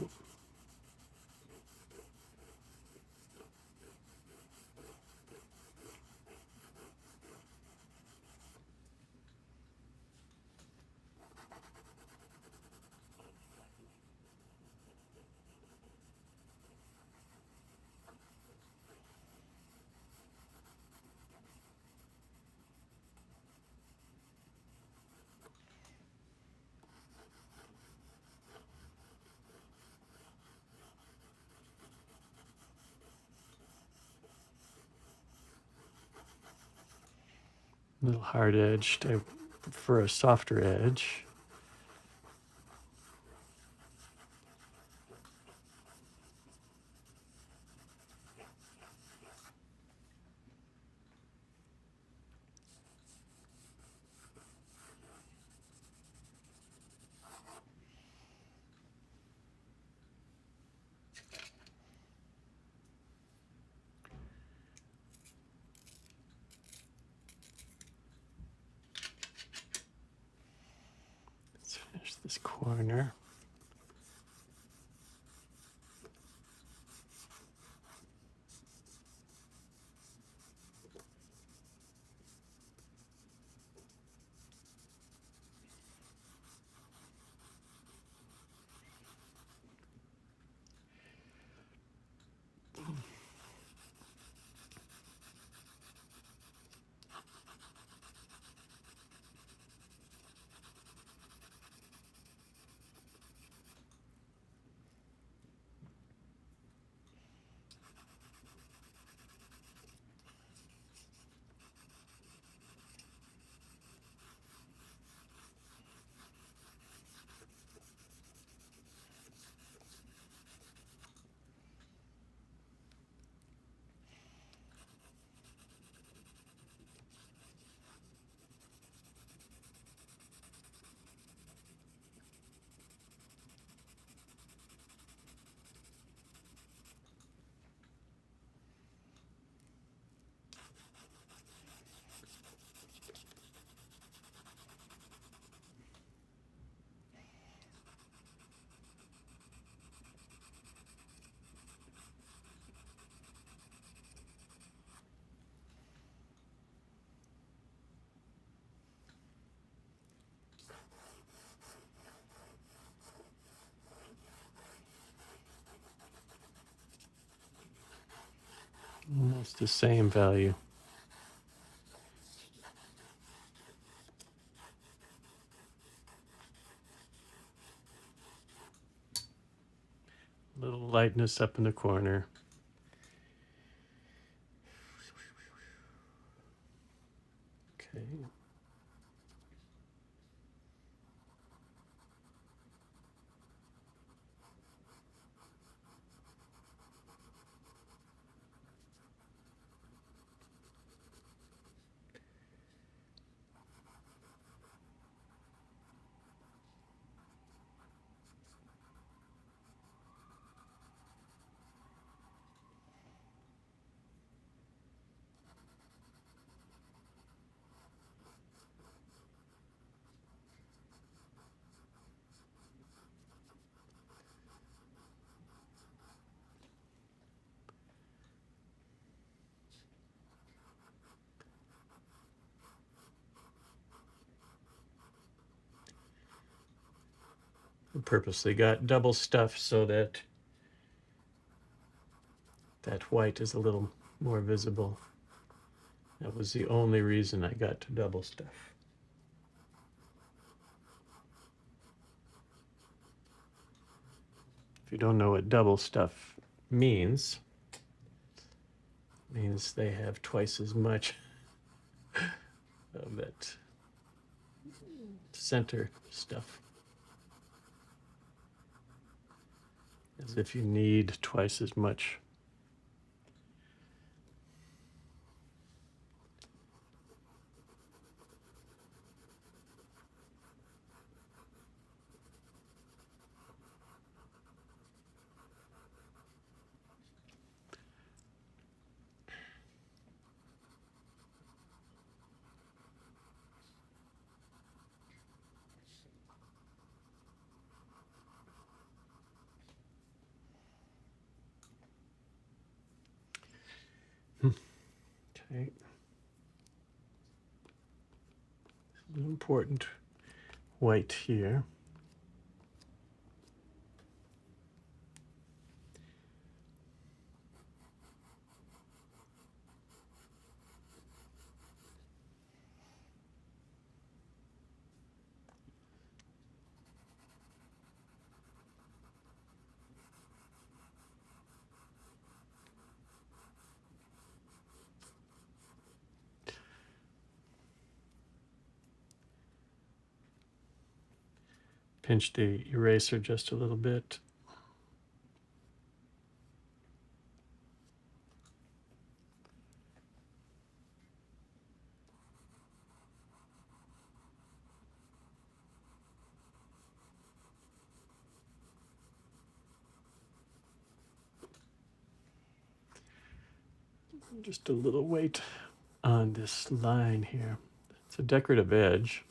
A little hard edged. I prefer a softer edge. Let's finish this corner. Almost the same value. A little lightness up in the corner. Okay. I purposely got double stuff so that that white is a little more visible. That was the only reason I got to double stuff. If you don't know what double stuff means, it means they have twice as much of that center stuff. As if you need twice as much. Okay. An important white here. pinch the eraser just a little bit. Just a little weight on this line here. It's a decorative edge.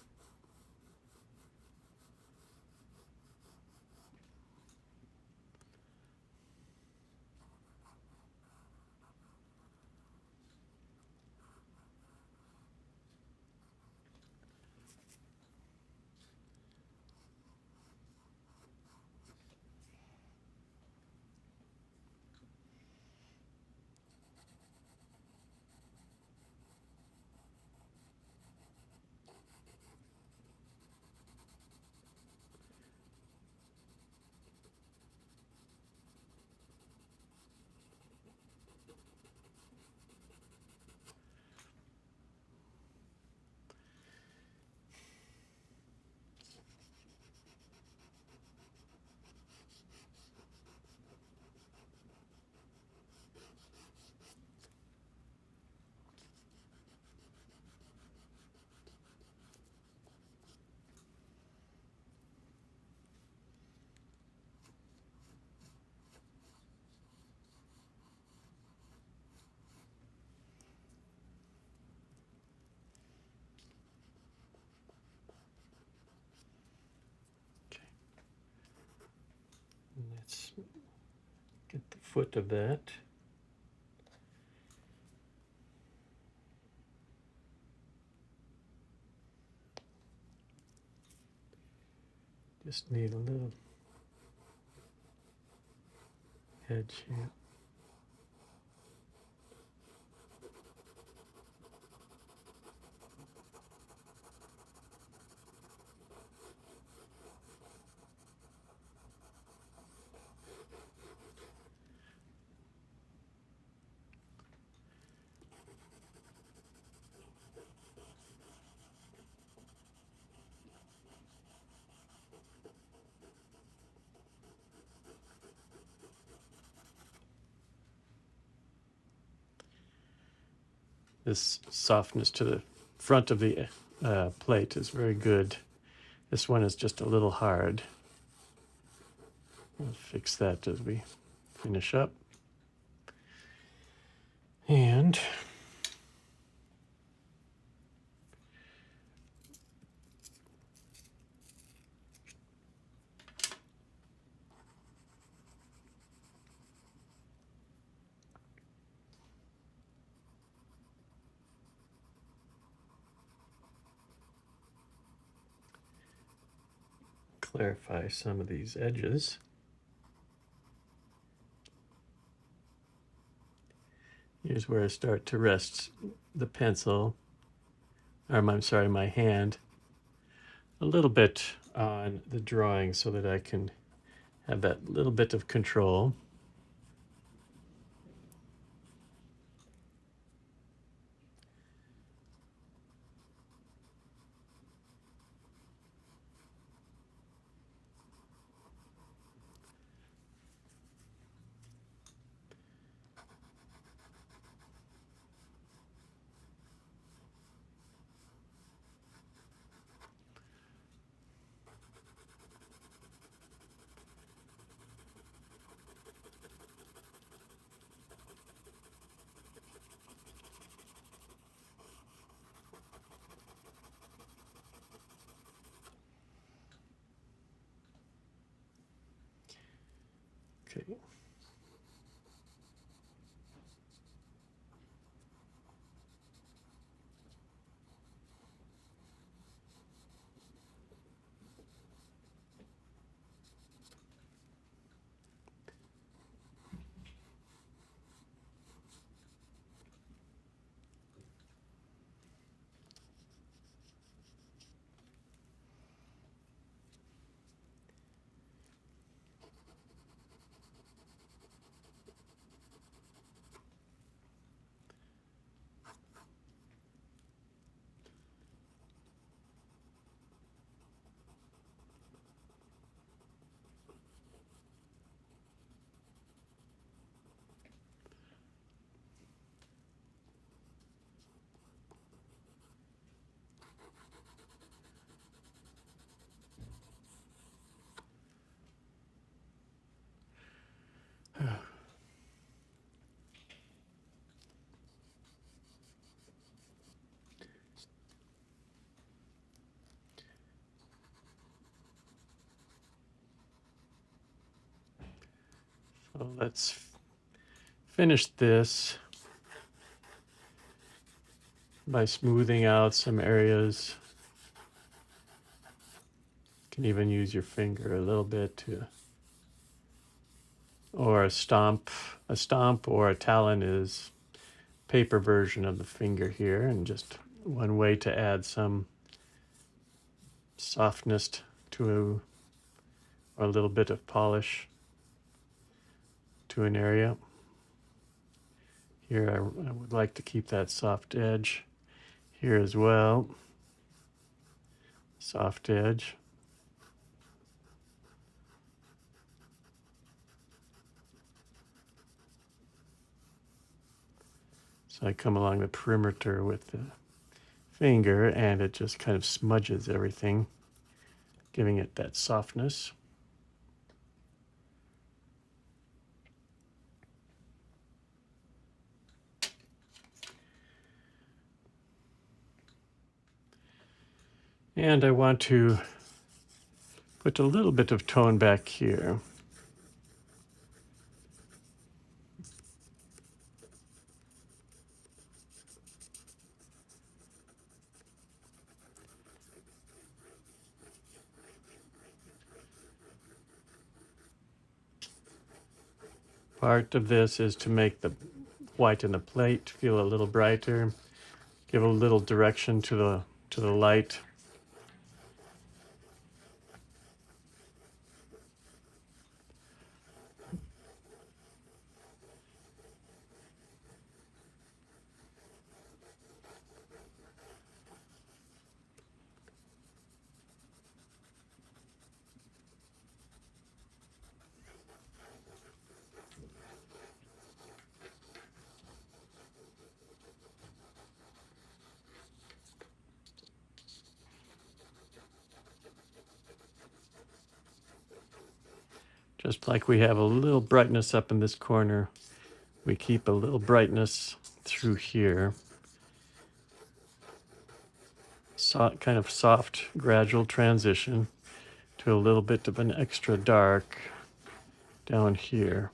Let's get the foot of that. Just need a little edge here. This softness to the front of the plate is very good. This one is just a little hard. We'll fix that as we finish up. And clarify some of these edges. Here's where I start to rest the pencil, or I'm sorry, my hand, a little bit on the drawing so that I can have that little bit of control. Okay. So let's finish this by smoothing out some areas. You can even use your finger a little bit to, or a stomp. A stomp or a talon is paper version of the finger here, and just one way to add some softness to or a little bit of polish to an area. Here I would like to keep that soft edge. Here as well, soft edge. So I come along the perimeter with the finger and it just kind of smudges everything, giving it that softness. And I want to put a little bit of tone back here. Part of this is to make the white in the plate feel a little brighter, give a little direction to the light. Just like we have a little brightness up in this corner, we keep a little brightness through here. Kind of soft, gradual transition to a little bit of an extra dark down here.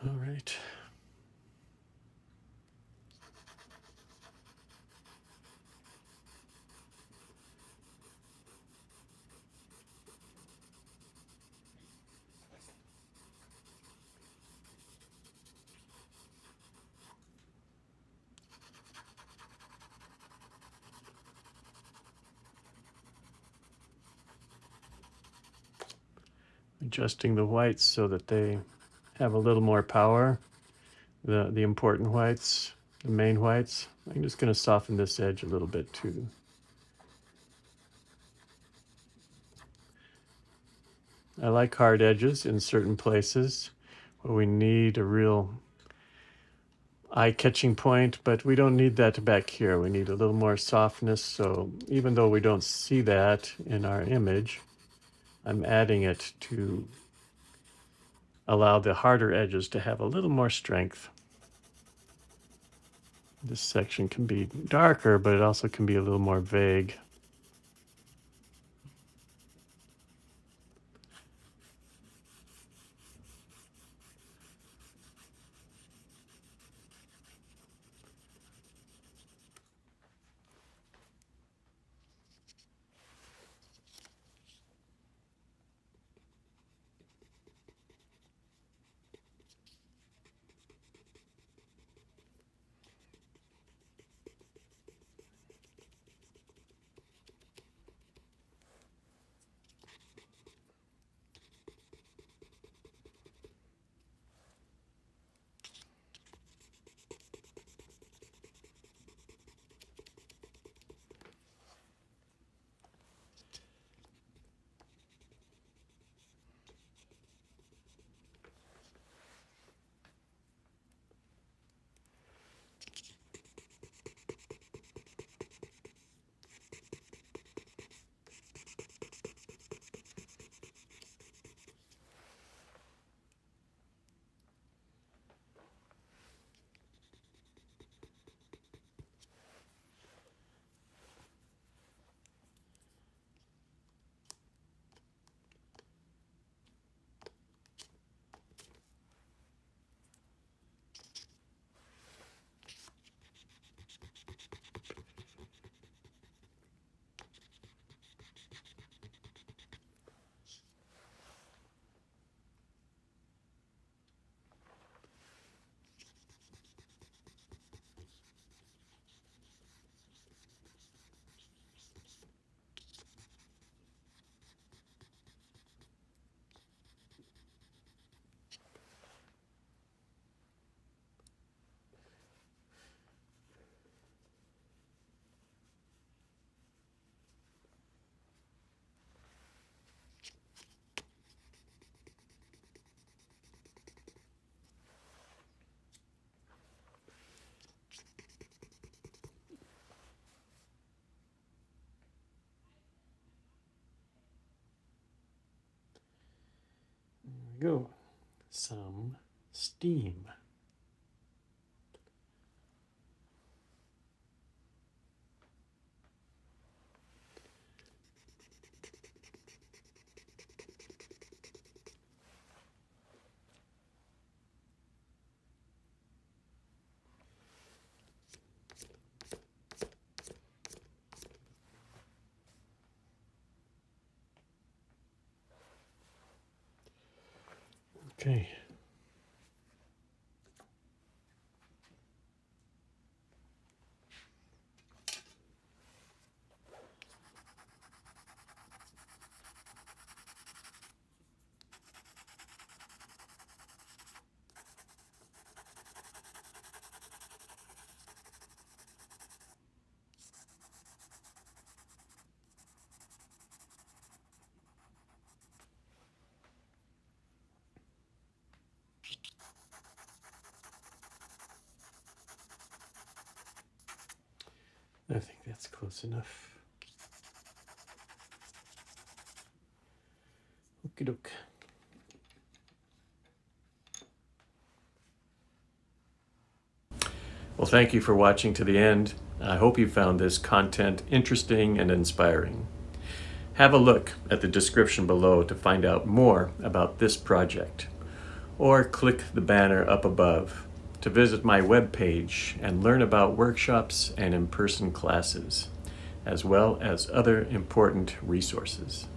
All right. Adjusting the whites so that they have a little more power. The important whites, the main whites. I'm just going to soften this edge a little bit too. I like hard edges in certain places where we need a real eye-catching point, but we don't need that back here. We need a little more softness, so even though we don't see that in our image, I'm adding it to allow the harder edges to have a little more strength. This section can be darker, but it also can be a little more vague. we go. Some steam. Okay. I think that's close enough. Okie doke. Well, thank you for watching to the end. I hope you found this content interesting and inspiring. Have a look at the description below to find out more about this project, or click the banner up above to visit my webpage and learn about workshops and in-person classes, as well as other important resources.